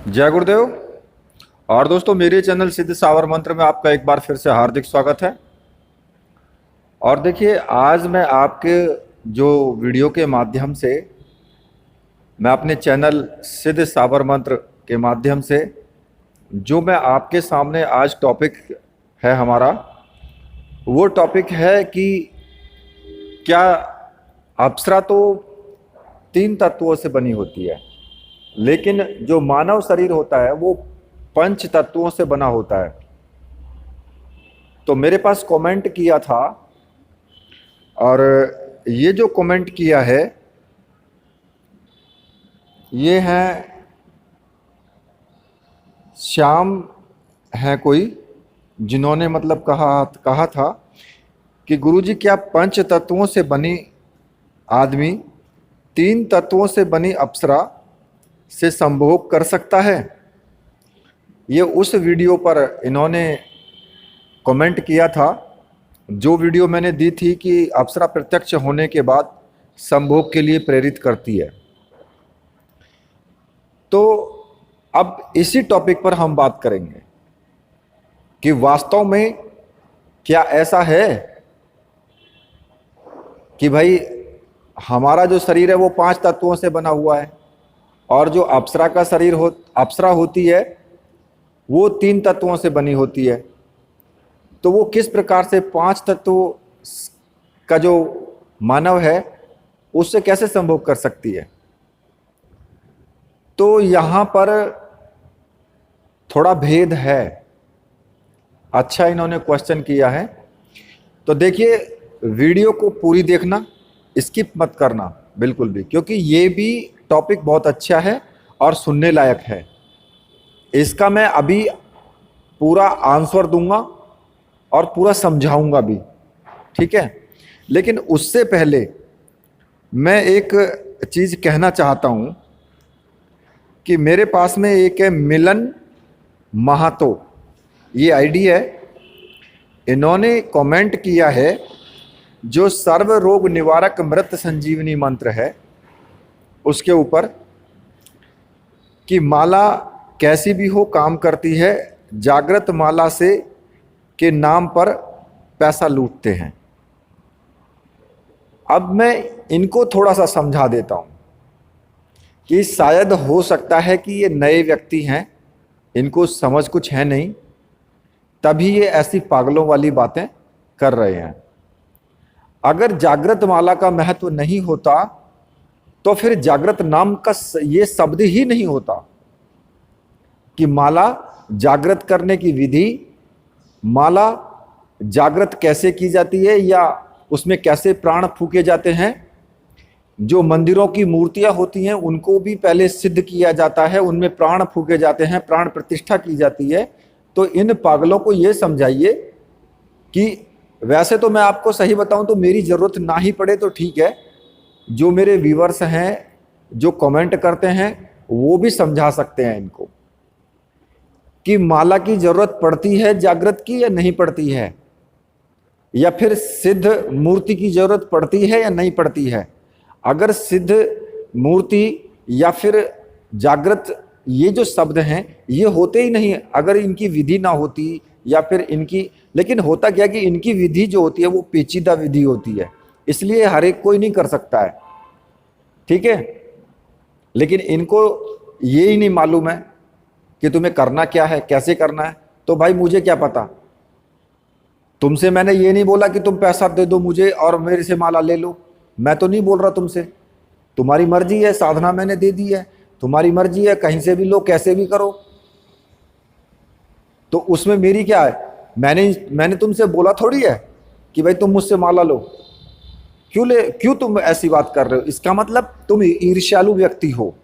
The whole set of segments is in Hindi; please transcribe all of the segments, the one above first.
जय गुरुदेव। और दोस्तों, मेरे चैनल सिद्ध सावर मंत्र में आपका एक बार फिर से हार्दिक स्वागत है। और देखिए, आज मैं आपके जो वीडियो के माध्यम से मैं अपने चैनल सिद्ध सावर मंत्र के माध्यम से जो मैं आपके सामने आज टॉपिक है हमारा, वो टॉपिक है कि क्या अप्सरा तो 3 तत्वों से बनी होती है, लेकिन जो मानव शरीर होता है वो 5 तत्वों से बना होता है। तो मेरे पास कमेंट किया था, और ये जो कमेंट किया है ये है श्याम है कोई, जिन्होंने मतलब कहा था कि गुरुजी, क्या 5 तत्वों से बनी आदमी 3 तत्वों से बनी अप्सरा से संभोग कर सकता है। ये उस वीडियो पर इन्होंने कमेंट किया था, जो वीडियो मैंने दी थी कि अप्सरा प्रत्यक्ष होने के बाद संभोग के लिए प्रेरित करती है। तो अब इसी टॉपिक पर हम बात करेंगे कि वास्तव में क्या ऐसा है कि भाई हमारा जो शरीर है वो 5 तत्वों से बना हुआ है, और जो अप्सरा का शरीर अप्सरा होती है वो 3 तत्वों से बनी होती है। तो वो किस प्रकार से 5 तत्वों का जो मानव है उससे कैसे संभोग कर सकती है। तो यहाँ पर थोड़ा भेद है। अच्छा, इन्होंने क्वेश्चन किया है। तो देखिए, वीडियो को पूरी देखना, स्किप मत करना बिल्कुल भी, क्योंकि ये भी टॉपिक बहुत अच्छा है और सुनने लायक है। इसका मैं अभी पूरा आंसर दूंगा और पूरा समझाऊंगा भी, ठीक है। लेकिन उससे पहले मैं एक चीज़ कहना चाहता हूँ कि मेरे पास में एक है मिलन महातो, ये आईडी है। इन्होंने कमेंट किया है जो सर्व रोग निवारक मृत संजीवनी मंत्र है उसके ऊपर, कि माला कैसी भी हो काम करती है, जागृत माला से के नाम पर पैसा लूटते हैं। अब मैं इनको थोड़ा सा समझा देता हूं कि शायद हो सकता है कि ये नए व्यक्ति हैं, इनको समझ कुछ है नहीं, तभी ये ऐसी पागलों वाली बातें कर रहे हैं। अगर जागृत माला का महत्व नहीं होता तो फिर जागृत नाम का ये शब्द ही नहीं होता, कि माला जागृत करने की विधि, माला जागृत कैसे की जाती है या उसमें कैसे प्राण फूके जाते हैं। जो मंदिरों की मूर्तियां होती हैं उनको भी पहले सिद्ध किया जाता है, उनमें प्राण फूके जाते हैं, प्राण प्रतिष्ठा की जाती है। तो इन पागलों को ये समझाइए कि वैसे तो मैं आपको सही बताऊं तो मेरी ज़रूरत ना ही पड़े तो ठीक है, जो मेरे व्यूवर्स हैं जो कमेंट करते हैं वो भी समझा सकते हैं इनको कि माला की ज़रूरत पड़ती है जागृत की या नहीं पड़ती है, या फिर सिद्ध मूर्ति की ज़रूरत पड़ती है या नहीं पड़ती है। अगर सिद्ध मूर्ति या फिर जागृत, ये जो शब्द हैं ये होते ही नहीं अगर इनकी विधि ना होती, या फिर इनकी, लेकिन होता क्या कि इनकी विधि जो होती है वो पेचीदा विधि होती है, इसलिए हर एक कोई नहीं कर सकता है, ठीक है। लेकिन इनको ये ही नहीं मालूम है कि तुम्हें करना क्या है, कैसे करना है। तो भाई मुझे क्या पता, तुमसे मैंने ये नहीं बोला कि तुम पैसा दे दो मुझे और मेरे से माला ले लो, मैं तो नहीं बोल रहा तुमसे। तुम्हारी मर्जी है, साधना मैंने दे दी है, तुम्हारी मर्जी है, कहीं से भी लो, कैसे भी करो। तो उसमें मेरी क्या है, मैंने तुमसे बोला थोड़ी है कि भाई तुम मुझसे माला लो। क्यों तुम ऐसी बात कर रहे हो? इसका मतलब तुम ईर्ष्यालु व्यक्ति हो,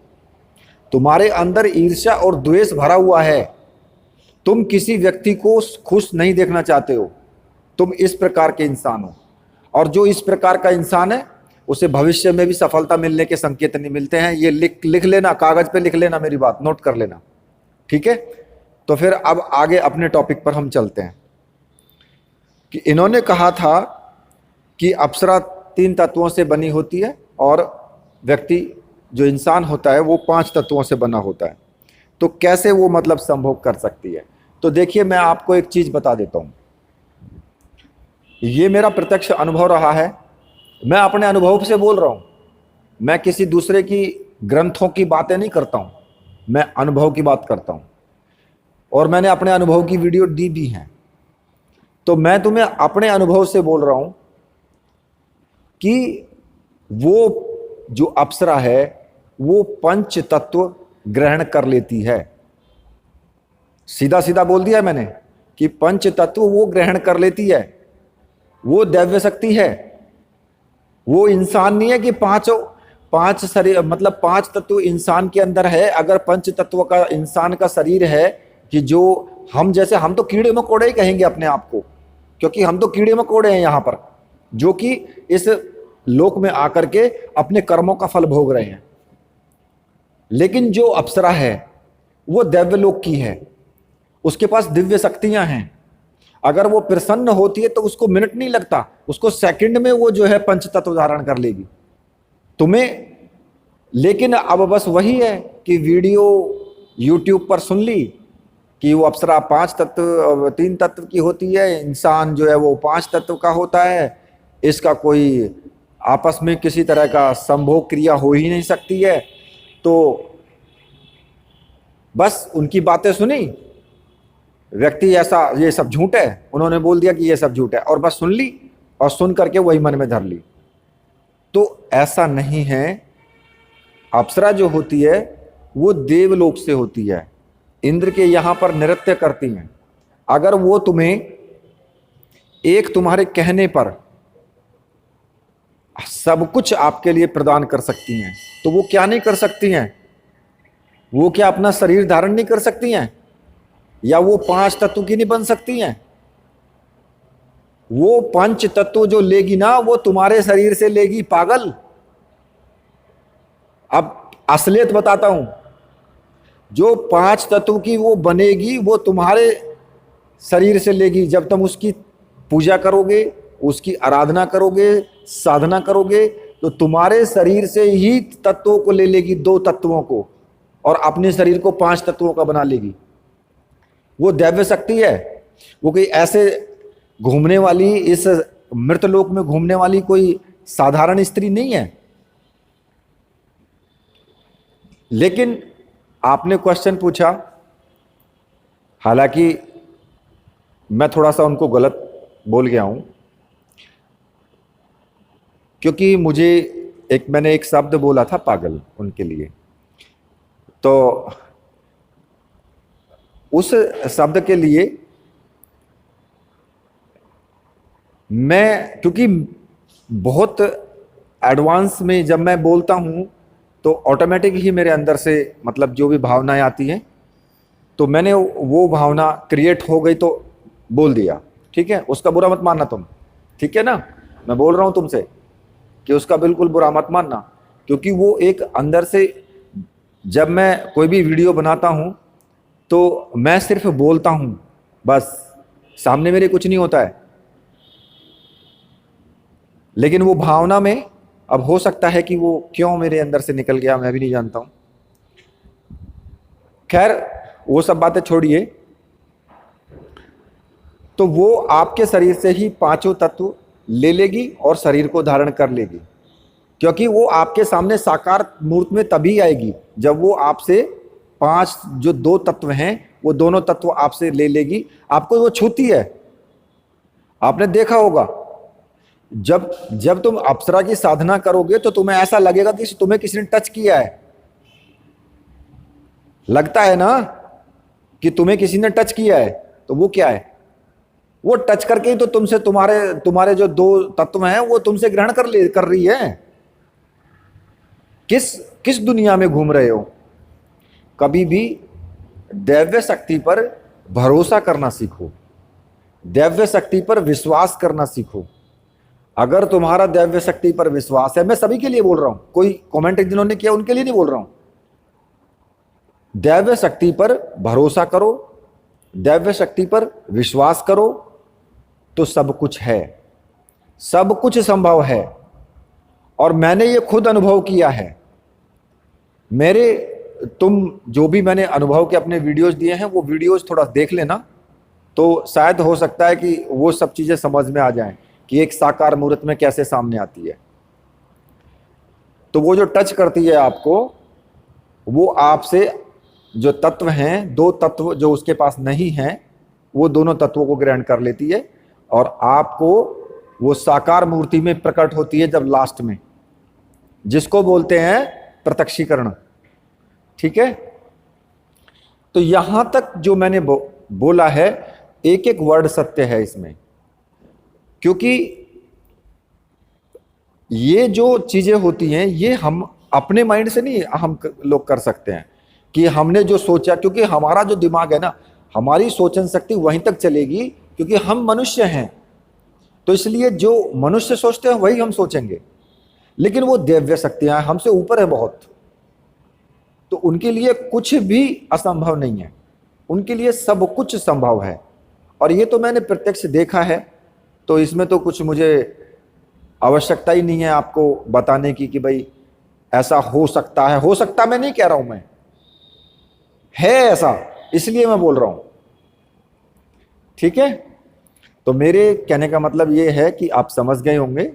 तुम्हारे अंदर ईर्ष्या और द्वेष भरा हुआ है, तुम किसी व्यक्ति को खुश नहीं देखना चाहते हो, तुम इस प्रकार के इंसान हो। और जो इस प्रकार का इंसान है उसे भविष्य में भी सफलता मिलने के संकेत नहीं मिलते हैं। ये लिख लेना, कागज पे लिख लेना, मेरी बात नोट कर लेना, ठीक है। तो फिर अब आगे अपने टॉपिक पर हम चलते हैं कि इन्होंने कहा था कि अप्सरा 3 तत्वों से बनी होती है और व्यक्ति जो इंसान होता है वो 5 तत्वों से बना होता है। तो कैसे वो मतलब संभव कर सकती है। तो देखिए मैं आपको एक चीज बता देता हूं, ये मेरा प्रत्यक्ष अनुभव रहा है, मैं अपने अनुभव से बोल रहा हूं, मैं किसी दूसरे की ग्रंथों की बातें नहीं करता हूं, मैं अनुभव की बात करता हूं और मैंने अपने अनुभव की वीडियो दी भी है। तो मैं तुम्हें अपने अनुभव से बोल रहा हूं कि वो जो अप्सरा है वो पंच तत्व ग्रहण कर लेती है। सीधा सीधा बोल दिया मैंने कि पंच तत्व वो ग्रहण कर लेती है, वो दैव्य शक्ति है। वो इंसान नहीं है कि पांच शरीर मतलब पांच तत्व इंसान के अंदर है। अगर पंच तत्व का इंसान का शरीर है कि जो हम जैसे, हम तो कीड़े मकोड़े ही कहेंगे अपने आप को, क्योंकि हम तो कीड़े मकोड़े हैं यहां पर, जो कि इस लोक में आकर के अपने कर्मों का फल भोग रहे हैं। लेकिन जो अप्सरा है वो दैव्य लोक की है, उसके पास दिव्य शक्तियां हैं। अगर वो प्रसन्न होती है तो उसको मिनट नहीं लगता, उसको सेकंड में वो जो है पंच तत्व धारण कर लेगी तुम्हें। लेकिन अब बस वही है कि वीडियो यूट्यूब पर सुन ली कि वो अप्सरा 5 तत्व 3 तत्व की होती है, इंसान जो है वो 5 तत्व का होता है, इसका कोई आपस में किसी तरह का संभोग क्रिया हो ही नहीं सकती है। तो बस उनकी बातें सुनी, व्यक्ति ऐसा ये सब झूठ है, उन्होंने बोल दिया कि ये सब झूठ है और बस सुन ली और सुन करके वही मन में धर ली। तो ऐसा नहीं है। अप्सरा जो होती है वो देवलोक से होती है, इंद्र के यहां पर नृत्य करती हैं। अगर वो तुम्हें एक तुम्हारे कहने पर सब कुछ आपके लिए प्रदान कर सकती हैं, तो वो क्या नहीं कर सकती हैं? वो क्या अपना शरीर धारण नहीं कर सकती हैं? या वो 5 तत्व की नहीं बन सकती हैं? वो पंच तत्व जो लेगी ना वो तुम्हारे शरीर से लेगी, पागल। अब असलियत बताता हूं, जो 5 तत्व की वो बनेगी वो तुम्हारे शरीर से लेगी। जब तुम उसकी पूजा करोगे, उसकी आराधना करोगे, साधना करोगे, तो तुम्हारे शरीर से ही तत्वों को ले लेगी, 2 तत्वों को, और अपने शरीर को 5 तत्वों का बना लेगी। वो दैव्य शक्ति है। वो कोई ऐसे घूमने वाली, इस मृतलोक में घूमने वाली कोई साधारण स्त्री नहीं है। लेकिन आपने क्वेश्चन पूछा, हालांकि मैं थोड़ा सा उनको गलत बोल गया हूं, क्योंकि मैंने एक शब्द बोला था पागल उनके लिए। तो उस शब्द के लिए मैं, क्योंकि बहुत एडवांस में जब मैं बोलता हूं तो ऑटोमेटिक ही मेरे अंदर से मतलब जो भी भावनाएं आती हैं, तो मैंने वो भावना क्रिएट हो गई तो बोल दिया। ठीक है, उसका बुरा मत मानना तुम, ठीक है ना? मैं बोल रहा हूं तुमसे कि उसका बिल्कुल बुरा मत मानना, क्योंकि वो एक अंदर से, जब मैं कोई भी वीडियो बनाता हूं तो मैं सिर्फ बोलता हूं, बस सामने मेरे कुछ नहीं होता है। लेकिन वो भावना में, अब हो सकता है कि वो क्यों मेरे अंदर से निकल गया, मैं भी नहीं जानता हूं। खैर वो सब बातें छोड़िए। तो वो आपके शरीर से ही 5 तत्व ले लेगी और शरीर को धारण कर लेगी, क्योंकि वो आपके सामने साकार मूर्त में तभी आएगी जब वो आपसे 5 जो 2 तत्व हैं वो दोनों तत्व आपसे ले लेगी। आपको वो छूती है, आपने देखा होगा। जब तुम अप्सरा की साधना करोगे तो तुम्हें ऐसा लगेगा कि तुम्हें किसी ने टच किया है। लगता है ना कि तुम्हें किसी ने टच किया है, तो वो क्या है? वो टच करके ही तो तुमसे, तुम्हारे जो 2 तत्व हैं वो तुमसे ग्रहण कर रही है। किस दुनिया में घूम रहे हो? कभी भी दैव्य शक्ति पर भरोसा करना सीखो, दैव्य शक्ति पर विश्वास करना सीखो। अगर तुम्हारा दैव्य शक्ति पर विश्वास है, मैं सभी के लिए बोल रहा हूं, कोई कमेंट जिन्होंने किया उनके लिए नहीं बोल रहा हूं। दैव्य शक्ति पर भरोसा करो, दैव्य शक्ति पर विश्वास करो, तो सब कुछ है, सब कुछ संभव है। और मैंने ये खुद अनुभव किया है। मेरे तुम जो भी मैंने अनुभव के अपने वीडियोस दिए हैं वो वीडियोस थोड़ा देख लेना, तो शायद हो सकता है कि वो सब चीजें समझ में आ जाएं कि एक साकार मूर्त में कैसे सामने आती है। तो वो जो टच करती है आपको, वो आपसे जो तत्व हैं, दो तत्व जो उसके पास नहीं हैं, वो दोनों तत्वों को ग्रहण कर लेती है और आपको वो साकार मूर्ति में प्रकट होती है जब लास्ट में, जिसको बोलते हैं प्रत्यक्षीकरण। ठीक है, तो यहां तक जो मैंने बोला है, एक एक वर्ड सत्य है इसमें, क्योंकि ये जो चीजें होती हैं ये हम अपने माइंड से नहीं हम लोग कर सकते हैं कि हमने जो सोचा, क्योंकि हमारा जो दिमाग है ना, हमारी सोचन शक्ति वहीं तक चलेगी, क्योंकि हम मनुष्य हैं। तो इसलिए जो मनुष्य सोचते हैं वही हम सोचेंगे, लेकिन वो दिव्य शक्तियां हमसे ऊपर है बहुत, तो उनके लिए कुछ भी असंभव नहीं है, उनके लिए सब कुछ संभव है। और ये तो मैंने प्रत्यक्ष देखा है, तो इसमें तो कुछ मुझे आवश्यकता ही नहीं है आपको बताने की कि भाई ऐसा हो सकता है। हो सकता मैं नहीं कह रहा हूं, मैं है ऐसा, इसलिए मैं बोल रहा हूं। ठीक है, तो मेरे कहने का मतलब ये है कि आप समझ गए होंगे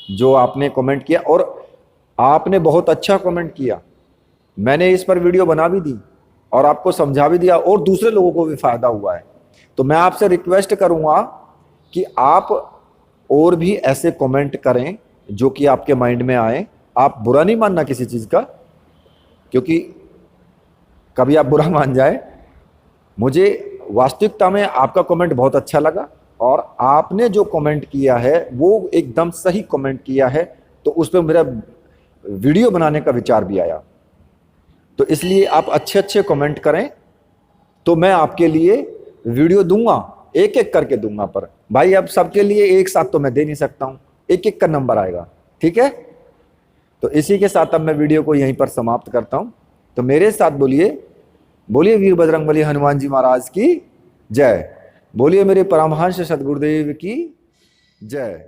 जो आपने कमेंट किया, और आपने बहुत अच्छा कमेंट किया। मैंने इस पर वीडियो बना भी दी और आपको समझा भी दिया, और दूसरे लोगों को भी फायदा हुआ है। तो मैं आपसे रिक्वेस्ट करूंगा कि आप और भी ऐसे कमेंट करें जो कि आपके माइंड में आए। आप बुरा नहीं मानना किसी चीज का, क्योंकि कभी आप बुरा मान जाए। मुझे वास्तविकता में आपका कमेंट बहुत अच्छा लगा, और आपने जो कमेंट किया है वो एकदम सही कमेंट किया है, तो उस पर मेरा वीडियो बनाने का विचार भी आया। तो इसलिए आप अच्छे अच्छे कमेंट करें, तो मैं आपके लिए वीडियो दूंगा, एक एक करके दूंगा। पर भाई अब सबके लिए एक साथ तो मैं दे नहीं सकता हूं, एक एक का नंबर आएगा। ठीक है, तो इसी के साथ अब मैं वीडियो को यहीं पर समाप्त करता हूं। तो मेरे साथ बोलिए, बोलिए वीर बजरंगबली हनुमान जी महाराज की जय, बोलिए मेरे परमहंस सदगुरुदेव की जय।